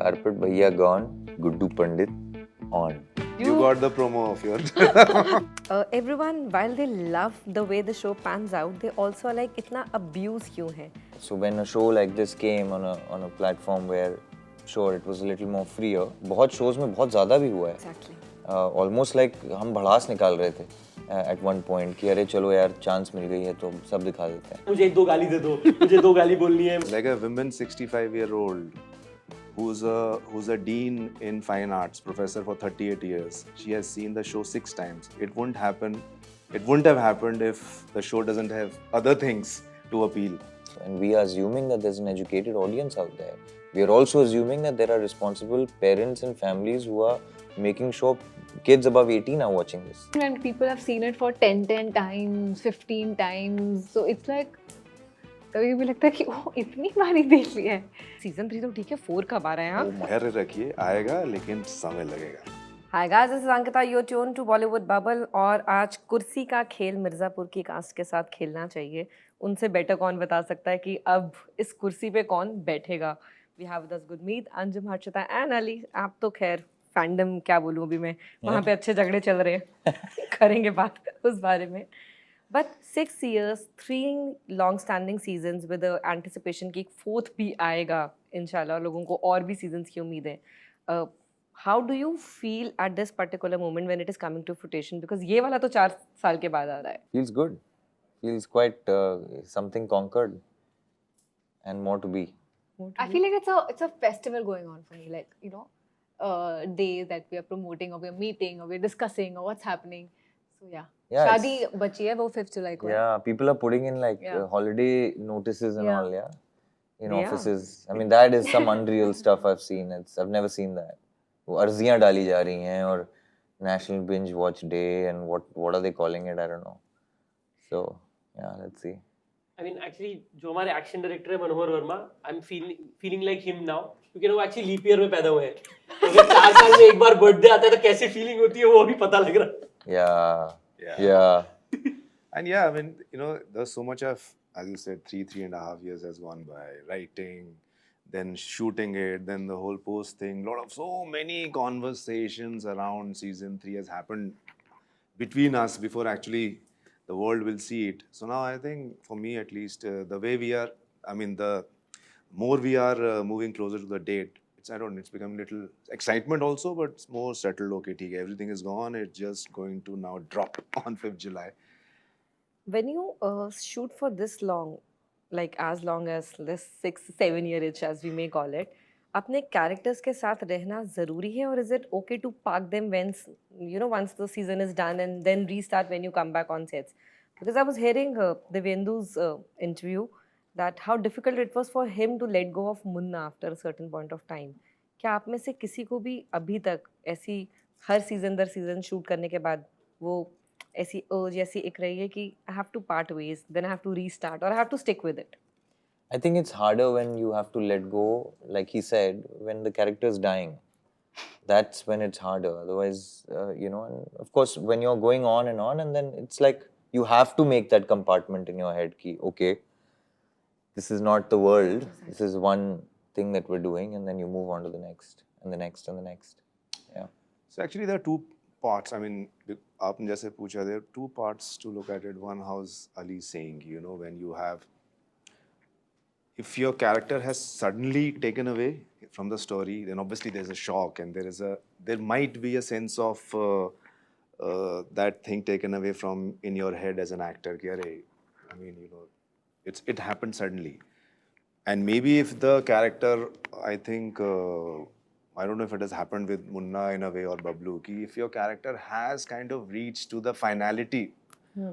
Carpet Bhaiya gone, Guddu Pandit on. You got the promo of your. Everyone, while they love the way the show pans out, they also are like, इतना abuse क्यों है? So when a show like this came on a platform where, sure, it was a little more freer. बहुत shows में बहुत ज़्यादा भी हुआ है. Exactly. Almost like हम भड़ास निकाल रहे थे at one point कि अरे चलो यार chance मिल गई है तो सब दिखा देते हैं. मुझे एक दो गाली दे दो, मुझे दो गाली बोलनी है. Like a woman 65-year-old who's a dean in fine arts, professor for 38 years. She has seen the show 6 times. It wouldn't have happened if the show doesn't have other things to appeal. And we are assuming that there's an educated audience out there. We are also assuming that there are responsible parents and families who are making sure kids above 18 are watching this. And people have seen it for 10 times, 15 times. So it's like, कभी भी लगता है कि ओह इतनी बारी देख लिया है. Season 3 तो ठीक है, 4 कब आ रहे हैं आप? धैर्य रखिए, आएगा लेकिन समय लगेगा. Hi guys, this is Ankita. You're tuned to Bollywood Bubble और आज कुर्सी का खेल मिर्ज़ापुर की कास्ट के साथ खेलना चाहिए. उनसे बेटर कौन बता सकता है कि अब इस कुर्सी पे कौन बैठेगा. We have with us Gurmeet, Anjum, Harshita and Ali. आप तो खैर फैंडम क्या बोलूँ अभी मैं, वहाँ पे अच्छे झगड़े चल रहे हैं. करेंगे बात उस बारे में. But 6 years, 3 long-standing seasons with the anticipation कि 4th भी आएगा इंशाल्लाह, लोगों को और भी seasons की उम्मीद है. How do you feel at this particular moment when it is coming to fruition? Because ये वाला तो 4 साल के बाद आ रहा है. Feels good. Feels quite something conquered and more to be. I feel like it's a festival going on for me. Like, you know, days that we are promoting or we are meeting or we are discussing or what's happening. So yeah. Yeah, शादी बची है वो 5th July को. Yeah, people are putting in like Yeah. holiday notices and Yeah. all, yeah. In Yeah. offices. I mean, that is some unreal stuff I've seen. I've never seen that. वो अर्जियाँ डाली जा रही हैं और National Binge Watch Day and what are they calling it? I don't know. So, yeah, let's see. I mean, actually, जो हमारे action director है मनोहर Verma, I'm feeling like him now, क्योंकि ना वो एक्चुअली लीप ईयर में पैदा हुए हैं. तो अगर 4 साल में एक बार बर्थडे आता है तो कैसी फीलिंग होती है वो अभी पता लग रहा है. Yeah. And yeah, I mean, you know, there's so much of, as you said, 3.5 years has gone by, writing, then shooting it, then the whole post thing. So many conversations around season 3 has happened between us before actually the world will see it. So now I think, for me at least, the way we are, I mean, the more we are moving closer to the date, it's becoming little excitement also, but it's more settled. Okay, theek hai, everything is gone. It's just going to now drop on 5th July. When you shoot for this long, like as long as this 6-7 year itch as we may call it, अपने characters के साथ रहना ज़रूरी है or is it okay to park them once the season is done and then restart when you come back on sets? Because I was hearing Devendu's interview that how difficult it was for him to let go of Munna after a certain point of time. क्या आप में से किसी को भी अभी तक ऐसी हर सीजन दर सीजन शूट करने के बाद वो ऐसी urge ऐसी एक रही है कि I have to part ways, then I have to restart or I have to stick with it? I think it's harder when you have to let go, like he said, when the character is dying. That's when it's harder. Otherwise, and of course, when you're going on, and then it's like you have to make that compartment in your head ki, okay, this is not the world. This is one thing that we're doing, and then you move on to the next, and the next, and the next. Yeah. So actually there are 2 parts. I mean, aapne jaise pucha, there are 2 parts to look at it. One, how's Ali saying, when you have, if your character has suddenly taken away from the story, then obviously there's a shock and there might be a sense of that thing taken away from in your head as an actor. I mean, it happened suddenly. And maybe if the character, I think, I don't know if it has happened with Munna in a way or Bablu, ki if your character has kind of reached to the finality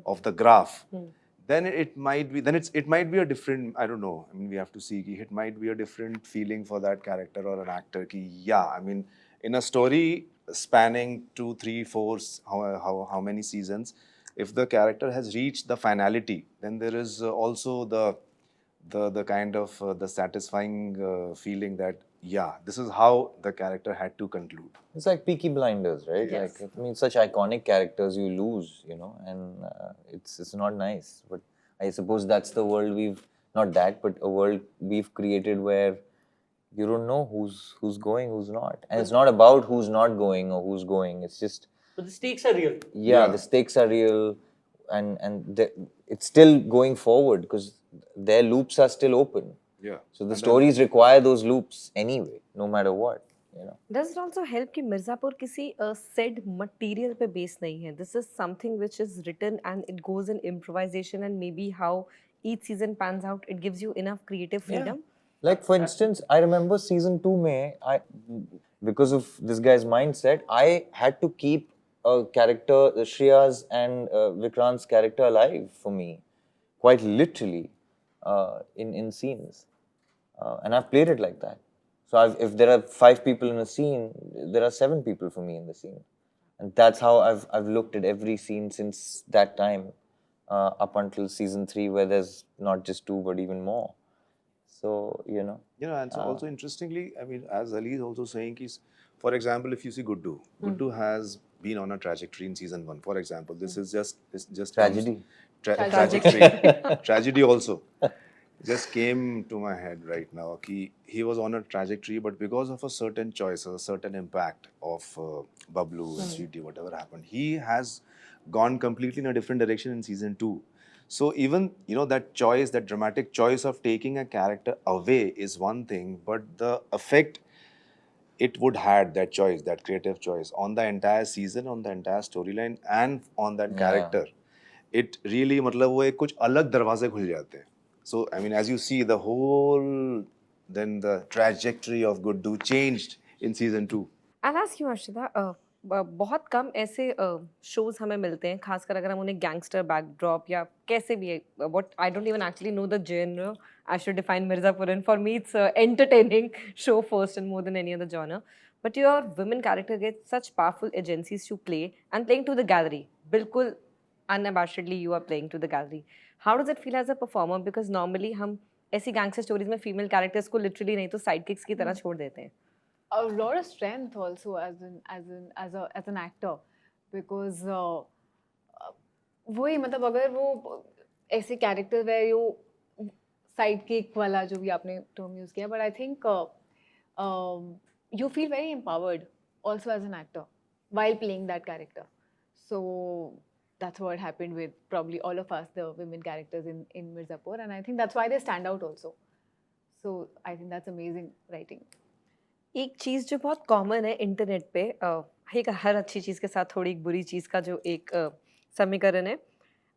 of the graph, then it might be a different, I don't know. I mean, we have to see, it might be a different feeling for that character or an actor. I mean, in a story spanning 2, 3, 4, how many seasons, if the character has reached the finality, then there is also the kind of the satisfying feeling that this is how the character had to conclude. It's like Peaky Blinders, right? Yes. Like, I mean, such iconic characters you lose, and it's not nice. But I suppose that's the world but a world we've created where you don't know who's going, who's not, and it's not about who's not going or who's going. It's just But the stakes are real. yeah, Yeah. the stakes are real, and it's still going forward because their loops are still open. Yeah. So the And then- stories require those loops anyway, no matter what. You know. Does it also help कि मिर्जापुर किसी said material पे based नहीं है? This is something which is written and it goes in improvisation, and maybe how each season pans out, it gives you enough creative freedom. Like for instance, I remember season 2 mein, because of this guy's mindset, I had to keep a character, Shreya's and Vikrant's character alive for me, quite literally, in scenes, and I've played it like that. So if there are 5 people in a scene, there are 7 people for me in the scene, and that's how I've looked at every scene since that time, up until season 3, where there's not just 2 but even more. So you know. And so also interestingly, I mean, as Ali is also saying, is for example, if you see Guddu, Guddu has been on a trajectory in season 1. For example, this just Tragedy. tragedy, tragedy also. Just came to my head right now. He was on a trajectory, but because of a certain choice, a certain impact of Bablu and Sweetie, whatever happened, he has gone completely in a different direction in season 2. So even that choice, that dramatic choice of taking a character away is one thing, but the effect it would had, that choice, that creative choice, on the entire season, on the entire storyline, and on that character, it really मतलब वो एक कुछ अलग दरवाजे खुल जाते हैं. So I mean, as you see, the whole then the trajectory of Guddu changed in season 2. I'll ask you, Arshita, बहुत कम ऐसे शोज हमें मिलते हैं, खासकर अगर हम उन्हें गैंगस्टर बैकड्रॉप या कैसे भी है, what I don't even actually know the genre. I should define Mirzapur, and for me it's entertaining show first and more than any other genre. But your women character gets such powerful agencies to play and playing to the gallery. बिल्कुल unabashedly you are playing to the gallery. How does it feel as a performer? Because normally हम ऐसी gangster stories में female characters को literally नहीं तो sidekicks की तरह छोड़ देते हैं. A lot of strength also as an actor, because वही मतलब अगर वो ऐसे character where you sidekick वाला जो भी आपने term use किया, but I think you feel very empowered also as an actor while playing that character. So that's what happened with probably all of us, the women characters in Mirzapur, and I think that's why they stand out also. So I think that's amazing writing. एक चीज़ जो बहुत common है internet पे, एक हर अच्छी चीज़ के साथ थोड़ी एक बुरी चीज़ का जो एक समीकरण है,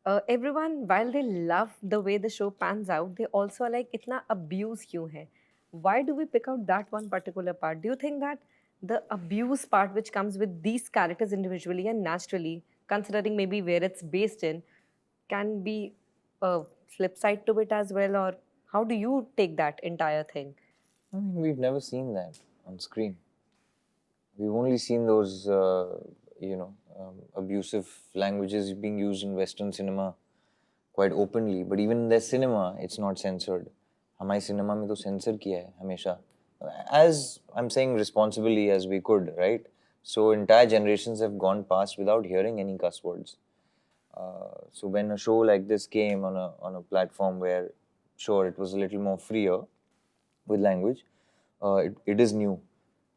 everyone while they love the way the show pans out, they also like इतना अब्यूज क्यों है? Why do we pick out that one particular part? Do you think that the abuse part which comes with these characters individually and naturally, considering maybe where it's based in, can be a flip side to it as well, or how do you take that entire thing? I mean, we've never seen that on screen. We've only seen those, abusive languages being used in Western cinema quite openly. But even in their cinema, it's not censored. हमारे cinema में तो censor किया है हमेशा. As I'm saying responsibly as we could, right? So entire generations have gone past without hearing any cuss words. So when a show like this came on a platform where, sure, it was a little more freer with language, it is new.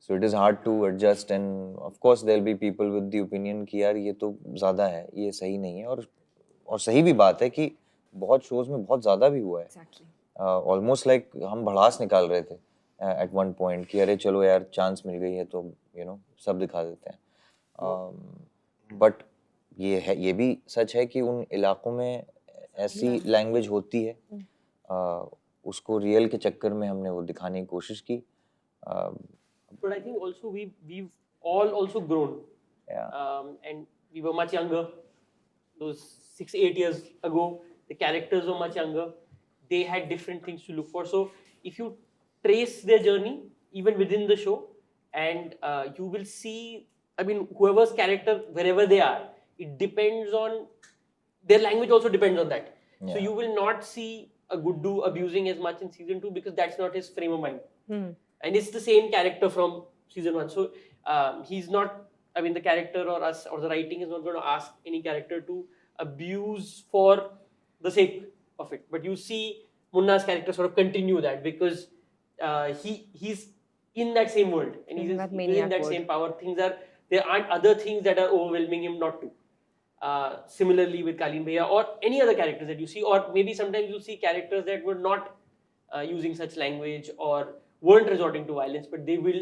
So it is hard to adjust, and of course there'll be people with the opinion कि यार ये तो ज़्यादा है, ये सही नहीं है, और सही भी बात है कि बहुत shows में बहुत ज़्यादा भी हुआ है. Exactly. Almost like हम भड़ास निकाल रहे थे at one point कि अरे चलो यार चांस मिल गई है तो सब दिखा देते हैं. But ये भी सच है कि उन इलाकों में ऐसी लैंग्वेज होती है, उसको रियल के चक्कर में हमने वो दिखाने की कोशिश की. But I think also we've all also grown. Yeah. And we were much younger. Those 6-8 years ago, the characters were much younger. They had different things to look for. So if you trace their journey, even within the show, and you will see, I mean, whoever's character, wherever they are, it depends on, their language also depends on that. So you will not see a Guddu abusing as much in season 2 because that's not his frame of mind. And it's the same character from season 1. So he's not, I mean, the character or us or the writing is not going to ask any character to abuse for the sake of it. But you see Munna's character sort of continue that because he's in that same world and In he's that within maniac that world. same power. There aren't other things that are overwhelming him not to. Similarly with Kalin Bhaiya or any other characters that you see, or maybe sometimes you see characters that were not using such language or weren't resorting to violence, but they will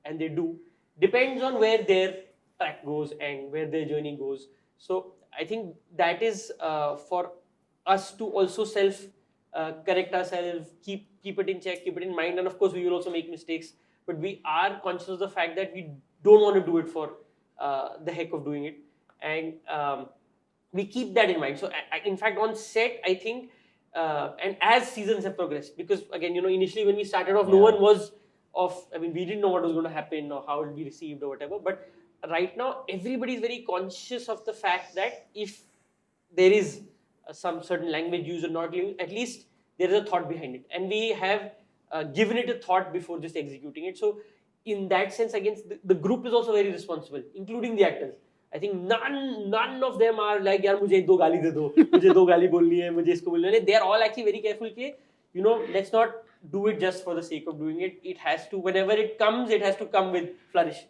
and they do. Depends on where their track goes and where their journey goes. So I think that is for us to also self correct ourselves, keep it in check, keep it in mind, and of course we will also make mistakes, but we are conscious of the fact that we don't want to do it for the heck of doing it, and we keep that in mind. So in fact on set I think and as seasons have progressed, because again initially when we started off no Yeah. one was we didn't know what was going to happen or how it would be received or whatever, but right now everybody is very conscious of the fact that if there is some certain language used or not used, at least there is a thought behind it, and we have given it a thought before just executing it. So in that sense again the group is also very responsible, including the actors. I think none of them are like यार मुझे दो गाली दे दो, मुझे दो गाली बोलनी है, मुझे इसको बोलना है. They are all actually very careful कि let's not do it just for the sake of doing it. It has to, whenever it comes, it has to come with flourish.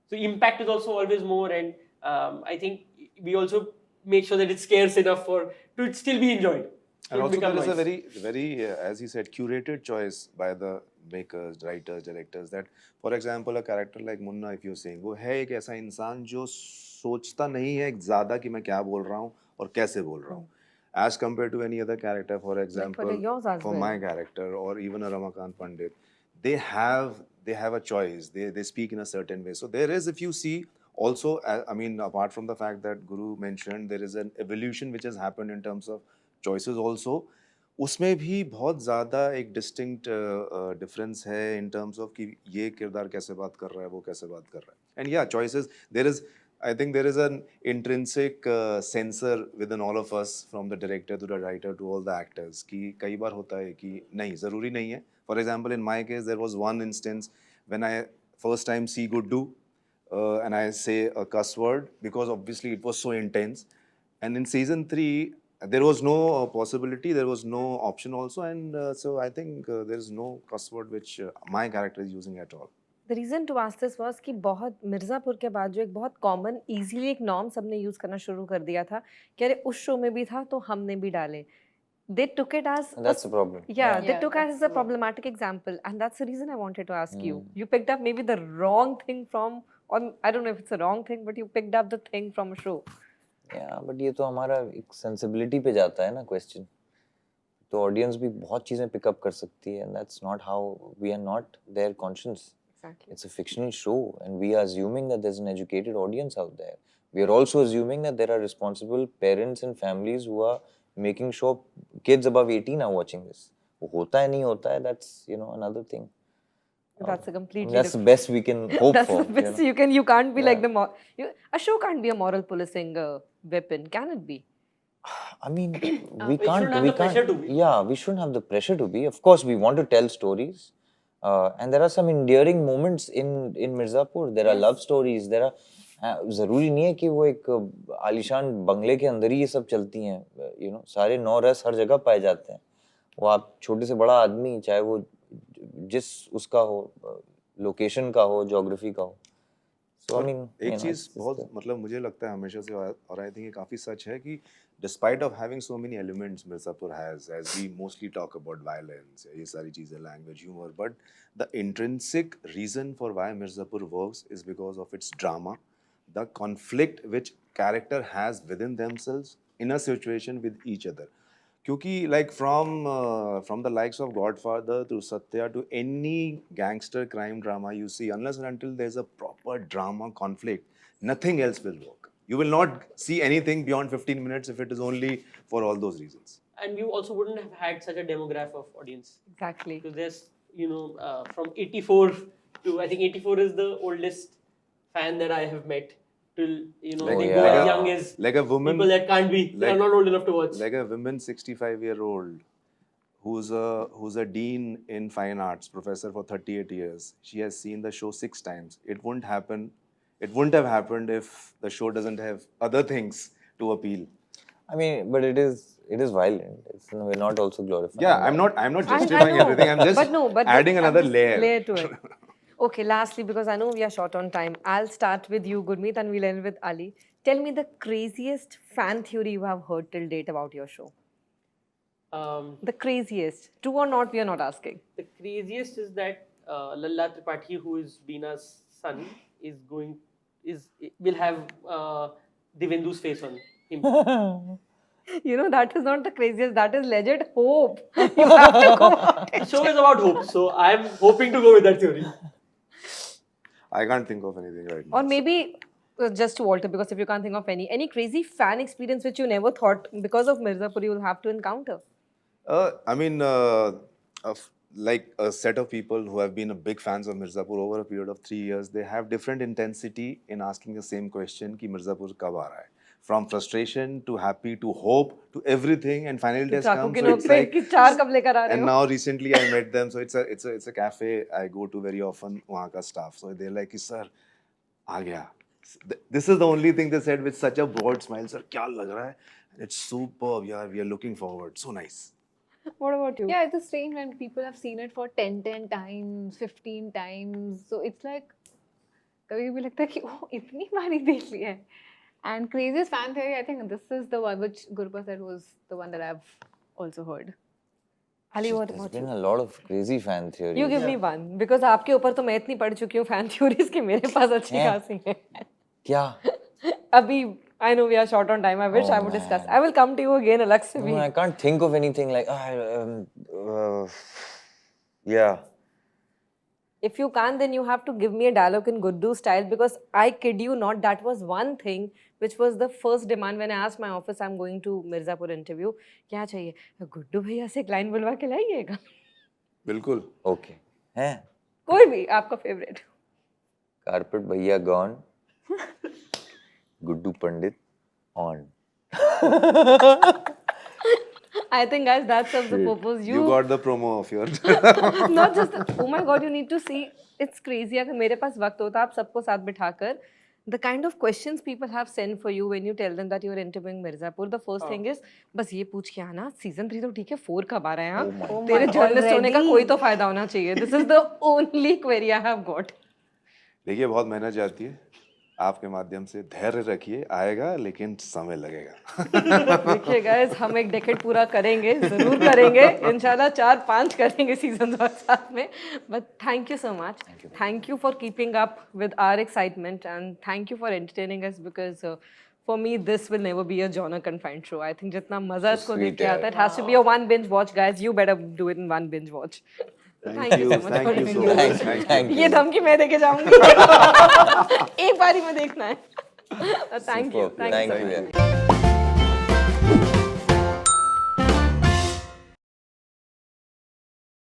So impact is also always more, and I think we also make sure that it's scarce enough for to still be enjoyed. And also become there is a noise. very, as he said, curated choice by the makers, writers, directors. That, for example, a character like Munna, if you're saying, वो है एक ऐसा इंसान जो सोचता नहीं है ज़्यादा कि मैं क्या बोल रहा हूँ और कैसे बोल रहा हूँ. As compared to any other character, for example, yours as for well. my character or even a Ramakant Pandit, they have a choice. They speak in a certain way. So there is, if you see, also, I mean, apart from the fact that Guru mentioned, there is an evolution which has happened in terms of choices also. उसमें भी बहुत ज़्यादा एक distinct difference है in terms of कि ये किरदार कैसे बात कर रहा है, वो कैसे बात कर रहा है. एंड या choices there is, I think there is an intrinsic censor within all of us, from the director to the writer to all the actors, कि कई बार होता है कि नहीं, ज़रूरी नहीं है. For example in my case there was one instance when I first time see Guddu and I say a cuss word because obviously it was so intense. And in season 3, there was no possibility, there was no option also, and so I think there is no cuss word which my character is using at all. The reason to ask this was कि बहुत मिर्ज़ापुर के बाद जो एक बहुत common easily एक norm सबने use करना शुरू कर दिया था कि अरे उस शो में भी था तो हमने भी डाले. They took it as That's the problem. yeah, they Yeah, took it that's as a the- problematic example, and that's the reason I wanted to ask you. You picked up maybe the wrong thing from, or I don't know if it's a wrong thing, but you picked up the thing from a show. Yeah, but ये तो हमारा एक sensibility पे जाता है ना question. तो audience भी बहुत चीजें pick up कर सकती है, and that's not how, we are not their conscience. Exactly. It's a fictional show, and we are assuming that there's an educated audience out there. We are also assuming that there are responsible parents and families who are making sure kids above 18 are watching this. वो होता है नहीं होता है, that's another thing. That's a completely That's the different. best we can hope That's for. the best you can. You can't be like the a show can't be a moral policing weapon, can it be? I mean, we shouldn't can't. have We the pressure can't. to be. Yeah, we shouldn't have the pressure to be. Of course, we want to tell stories, and there are some endearing moments in Mirzapur. There are love stories. There are. जरूरी नहीं है कि वो एक आलिशान बंगले के अंदर ही ये सब चलती हैं. सारे नौ रस हर जगह पाए जाते हैं. वो आप छोटे से बड़ा आदमी, चाहे वो जिस उसका हो, लोकेशन का हो, ज्योग्राफी का हो. So I mean, एक चीज बहुत मतलब मुझे लगता है हमेशा से, और आई थिंक ये काफी सच है कि despite of having so many elements Mirzapur has, as we mostly talk about violence, ये सारी चीजें, language, humor, but the intrinsic reason for why Mirzapur works is because of its drama, the conflict which character has within themselves in a situation with each other. क्योंकि like from the likes of Godfather to Satya to any gangster crime drama you see, unless and until there's a proper drama conflict, nothing else will work. You will not see anything beyond 15 minutes if it is only for all those reasons. And you also wouldn't have had such a demographic of audience. Exactly. Because there's, from 84 to, I think 84 is the oldest fan that I have met. Till, Like they a- go yeah. as young as Like a woman, people that can't be, they are like- not old enough to watch. like a woman 65-year-old who's a dean in fine arts, professor for 38 years. She has seen the show 6 times. It wouldn't have happened if the show doesn't have other things to appeal. I mean, but it is violent. We're not also glorifying. Yeah, that. I'm not I justifying know, everything. I'm just but no, but adding another layer. Layer to it. Okay, lastly, because I know we are short on time, I'll start with you, Gurmeet, and we'll end with Ali. Tell me the craziest fan theory you have heard till date about your show. The craziest. True or not, we are not asking. The craziest is that Lalla Tripathi, who is Beena's son, will have Divendu's face on him. You know, that is not the craziest, that is legit hope. You have to go out. The show is about hope, so I'm hoping to go with that theory. I can't think of anything right now. Or maybe just to alter, because if you can't think of any crazy fan experience which you never thought because of Mirzapur you will have to encounter. I mean, like a set of people who have been a big fans of Mirzapur over a period of 3 years, they have different intensity in asking the same question: कि Mirzapur कब आ रहा है? From frustration to happy to hope to everything, and finally it has चाकू come. की So नोक it's पे like, कि चार कब लेकर आ रहे and हो? now recently I met them. So it's a cafe I go to very often. वहाँ का staff. So they're like, sir, आ गया. This is the only thing they said with such a broad smile. Sir, क्या लग रहा है? It's superb, yeah. We are looking forward. So nice. What about you? Yeah, it's just strange when people have seen it for 10 times, 15 times. So it's like, कभी भी लगता है कि oh, इतनी बारी देख लिया है. And craziest fan theory, I think this is the one which Gurpa said was the one that I've also heard. Ali, what There's about been you? a lot of crazy fan theories. You give me one, because आपके ऊपर तो मैं इतनी पढ़ चुकी हूँ fan theories की मेरे पास अच्छी हैं? खासी है. क्या? अभी I know we are short on time. I wish Oh, I would discuss. man. I will come to you again, अलग से भी. No, I can't think of anything like. Yeah. If you can't, then you have to give me a dialogue in Guddu style, because I kid you not, that was one thing which was the first demand when I asked my office, I'm going to Mirzapur interview. क्या चाहिए? गुड्डू भैया से एक line बुलवा के लाइएगा. बिल्कुल. Okay. हैं? कोई भी आपका favorite. Carpet भैया gone. Guddu Pandit on. I think, guys, that serves the purpose. You got the promo of your. Not just oh my god, you need to see, it's crazy. अगर मेरे पास वक्त होता आप सबको साथ बिठाकर, the kind of questions people have sent for you when you tell them that you are interviewing Mirzapur, the first thing is बस ये पूछ के आना, season 3 तो ठीक है, 4 कब आ रहा है हाँ? तेरे journalist होने का कोई तो फायदा होना चाहिए. This is the only query I have got. देखिए बहुत मेहनत जाती है. आपके माध्यम से धैर्य रखिए, आएगा लेकिन समय लगेगा. देखिए गाइस, हम एक डेकेड पूरा करेंगे, जरूर करेंगे, इंशाल्लाह 4-5 करेंगे सीजन और साथ में. But thank you so much, thank you for keeping up with our excitement, and thank you for entertaining us, because for me this will never be a genre confined show. I think जितना मजा इसको देख के आता है, it has to be a one binge watch. Guys, you better do it in one binge watch. Thank you so much. Thank you. ये धमकी मैं देके जाऊंगी. एक बारी में देखना है. Thank you. Thank you.